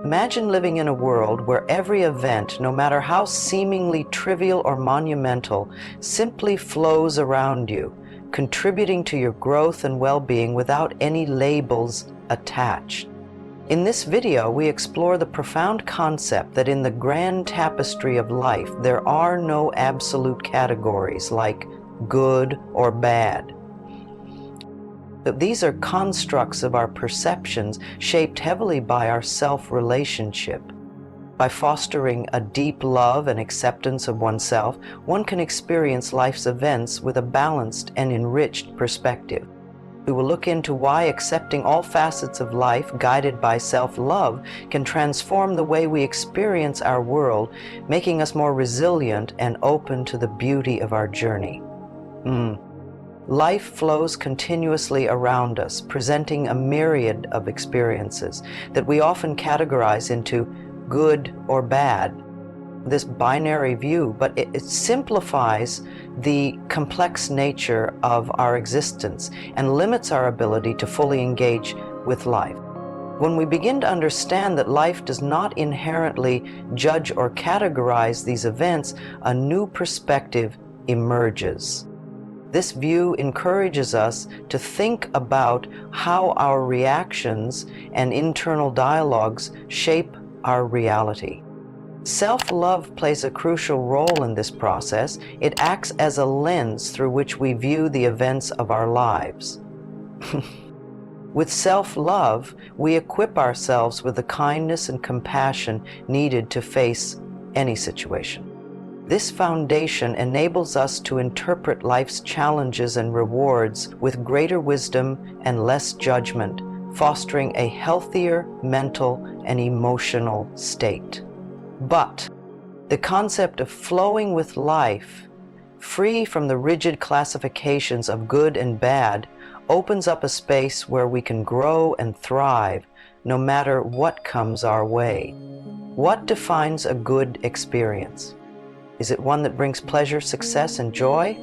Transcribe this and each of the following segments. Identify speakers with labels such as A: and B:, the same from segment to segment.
A: Imagine living in a world where every event, no matter how seemingly trivial or monumental, simply flows around you, contributing to your growth and well-being without any labels attached. In this video, we explore the profound concept that in the grand tapestry of life, there are no absolute categories like good or bad. That these are constructs of our perceptions shaped heavily by our self-relationship. By fostering a deep love and acceptance of oneself, one can experience life's events with a balanced and enriched perspective. We will look into why accepting all facets of life, guided by self-love, can transform the way we experience our world, making us more resilient and open to the beauty of our journey. Life flows continuously around us, presenting a myriad of experiences that we often categorize into good or bad. This binary view, but it simplifies the complex nature of our existence and limits our ability to fully engage with life. When we begin to understand that life does not inherently judge or categorize these events, a new perspective emerges. This view encourages us to think about how our reactions and internal dialogues shape our reality. Self-love plays a crucial role in this process. It acts as a lens through which we view the events of our lives. With self-love, we equip ourselves with the kindness and compassion needed to face any situation. This foundation enables us to interpret life's challenges and rewards with greater wisdom and less judgment, fostering a healthier mental and emotional state. But the concept of flowing with life, free from the rigid classifications of good and bad, opens up a space where we can grow and thrive no matter what comes our way. What defines a good experience? Is it one that brings pleasure, success, and joy?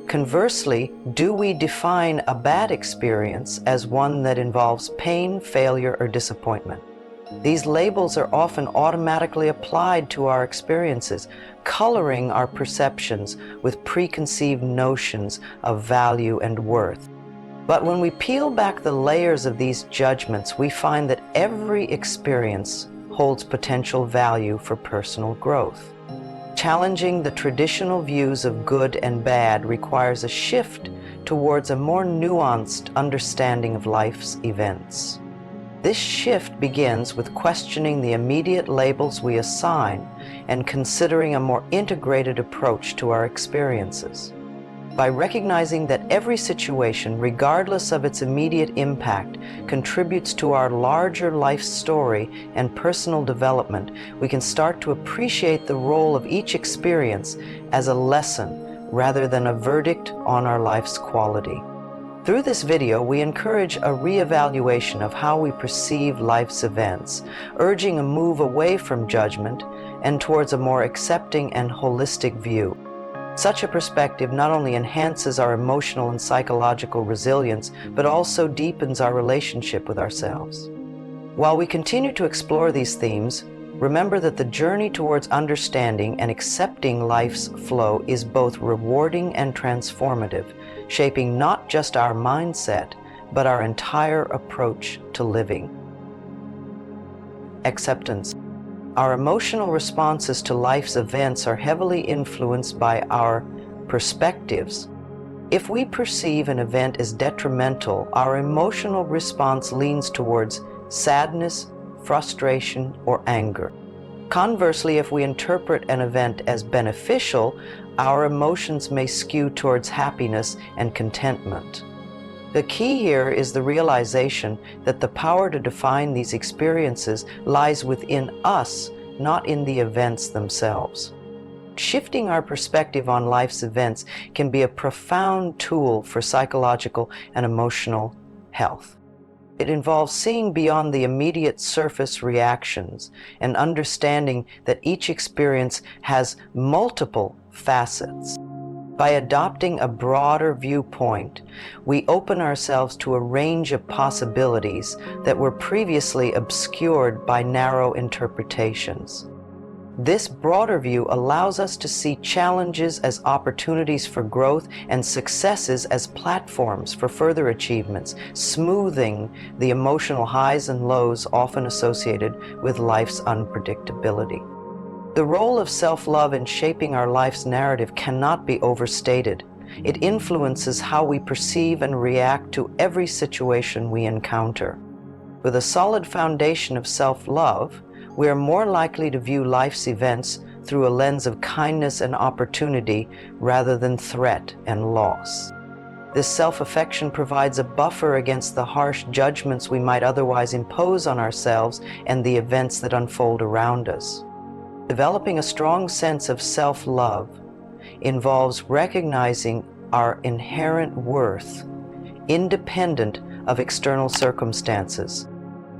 A: Conversely, do we define a bad experience as one that involves pain, failure, or disappointment? These labels are often automatically applied to our experiences, coloring our perceptions with preconceived notions of value and worth. But when we peel back the layers of these judgments, we find that every experience holds potential value for personal growth. Challenging the traditional views of good and bad requires a shift towards a more nuanced understanding of life's events. This shift begins with questioning the immediate labels we assign and considering a more integrated approach to our experiences. By recognizing that every situation, regardless of its immediate impact, contributes to our larger life story and personal development, we can start to appreciate the role of each experience as a lesson rather than a verdict on our life's quality. Through this video, we encourage a reevaluation of how we perceive life's events, urging a move away from judgment and towards a more accepting and holistic view. Such a perspective not only enhances our emotional and psychological resilience, but also deepens our relationship with ourselves. While we continue to explore these themes, remember that the journey towards understanding and accepting life's flow is both rewarding and transformative, shaping not just our mindset, but our entire approach to living. Acceptance. Our emotional responses to life's events are heavily influenced by our perspectives. If we perceive an event as detrimental, our emotional response leans towards sadness, frustration, or anger. Conversely, if we interpret an event as beneficial, our emotions may skew towards happiness and contentment. The key here is the realization that the power to define these experiences lies within us, not in the events themselves. Shifting our perspective on life's events can be a profound tool for psychological and emotional health. It involves seeing beyond the immediate surface reactions and understanding that each experience has multiple facets. By adopting a broader viewpoint, we open ourselves to a range of possibilities that were previously obscured by narrow interpretations. This broader view allows us to see challenges as opportunities for growth and successes as platforms for further achievements, smoothing the emotional highs and lows often associated with life's unpredictability. The role of self-love in shaping our life's narrative cannot be overstated. It influences how we perceive and react to every situation we encounter. With a solid foundation of self-love, we are more likely to view life's events through a lens of kindness and opportunity rather than threat and loss. This self-affection provides a buffer against the harsh judgments we might otherwise impose on ourselves and the events that unfold around us. Developing a strong sense of self-love involves recognizing our inherent worth, independent of external circumstances.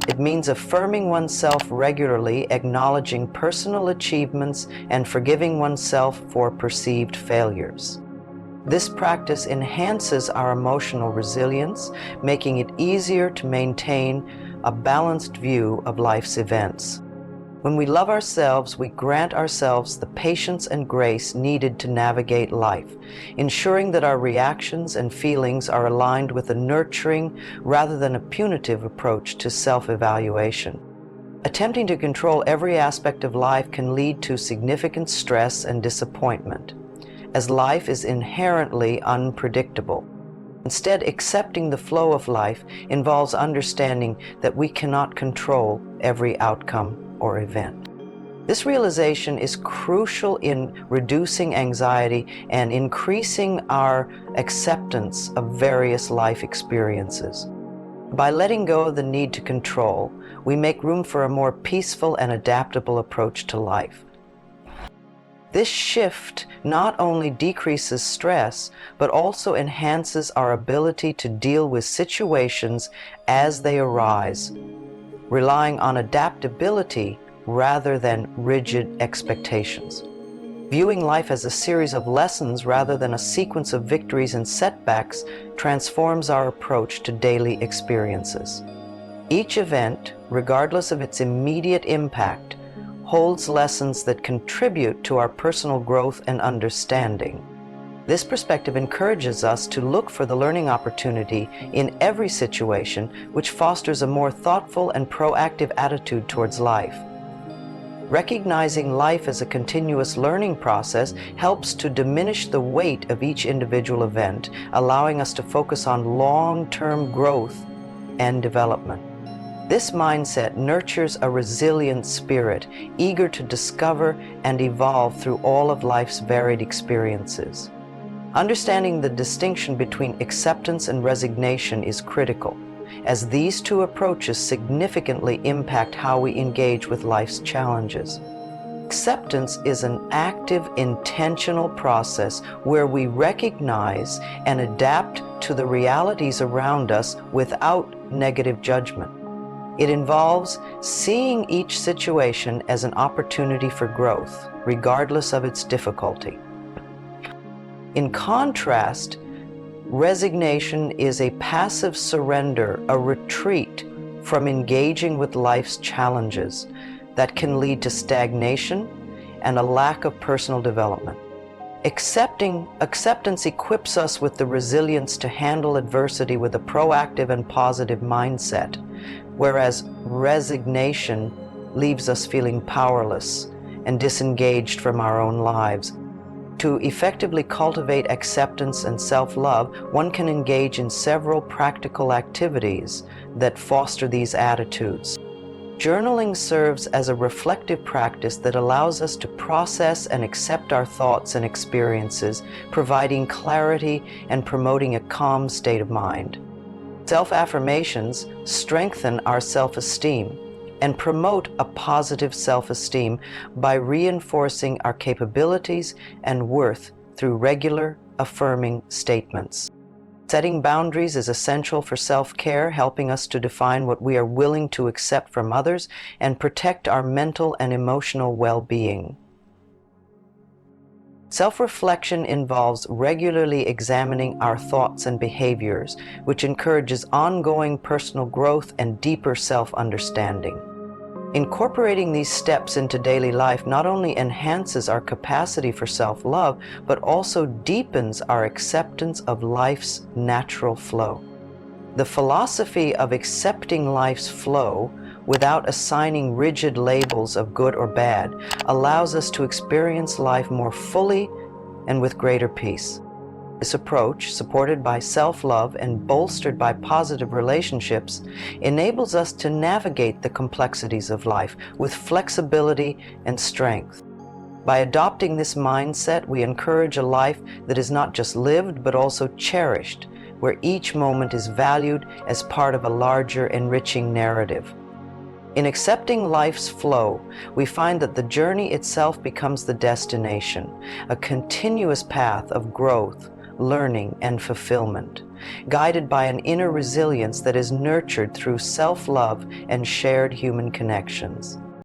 A: It means affirming oneself regularly, acknowledging personal achievements, and forgiving oneself for perceived failures. This practice enhances our emotional resilience, making it easier to maintain a balanced view of life's events. When we love ourselves, we grant ourselves the patience and grace needed to navigate life, ensuring that our reactions and feelings are aligned with a nurturing rather than a punitive approach to self-evaluation. Attempting to control every aspect of life can lead to significant stress and disappointment, as life is inherently unpredictable. Instead, accepting the flow of life involves understanding that we cannot control every outcome or event. This realization is crucial in reducing anxiety and increasing our acceptance of various life experiences. By letting go of the need to control, we make room for a more peaceful and adaptable approach to life. This shift not only decreases stress, but also enhances our ability to deal with situations as they arise, relying on adaptability rather than rigid expectations. Viewing life as a series of lessons rather than a sequence of victories and setbacks transforms our approach to daily experiences. Each event, regardless of its immediate impact, holds lessons that contribute to our personal growth and understanding. This perspective encourages us to look for the learning opportunity in every situation, which fosters a more thoughtful and proactive attitude towards life. Recognizing life as a continuous learning process helps to diminish the weight of each individual event, allowing us to focus on long-term growth and development. This mindset nurtures a resilient spirit, eager to discover and evolve through all of life's varied experiences. Understanding the distinction between acceptance and resignation is critical, as these two approaches significantly impact how we engage with life's challenges. Acceptance is an active, intentional process where we recognize and adapt to the realities around us without negative judgment. It involves seeing each situation as an opportunity for growth, regardless of its difficulty. In contrast, resignation is a passive surrender, a retreat from engaging with life's challenges that can lead to stagnation and a lack of personal development. Acceptance equips us with the resilience to handle adversity with a proactive and positive mindset, whereas resignation leaves us feeling powerless and disengaged from our own lives. To effectively cultivate acceptance and self-love, one can engage in several practical activities that foster these attitudes. Journaling serves as a reflective practice that allows us to process and accept our thoughts and experiences, providing clarity and promoting a calm state of mind. Self-affirmations strengthen our self-esteem and promote a positive self-esteem by reinforcing our capabilities and worth through regular, affirming statements. Setting boundaries is essential for self-care, helping us to define what we are willing to accept from others and protect our mental and emotional well-being. Self-reflection involves regularly examining our thoughts and behaviors, which encourages ongoing personal growth and deeper self-understanding. Incorporating these steps into daily life not only enhances our capacity for self-love, but also deepens our acceptance of life's natural flow. The philosophy of accepting life's flow without assigning rigid labels of good or bad allows us to experience life more fully and with greater peace. This approach, supported by self-love and bolstered by positive relationships, enables us to navigate the complexities of life with flexibility and strength. By adopting this mindset, we encourage a life that is not just lived, but also cherished, where each moment is valued as part of a larger, enriching narrative. In accepting life's flow, we find that the journey itself becomes the destination, a continuous path of growth, learning, and fulfillment, guided by an inner resilience that is nurtured through self-love and shared human connections.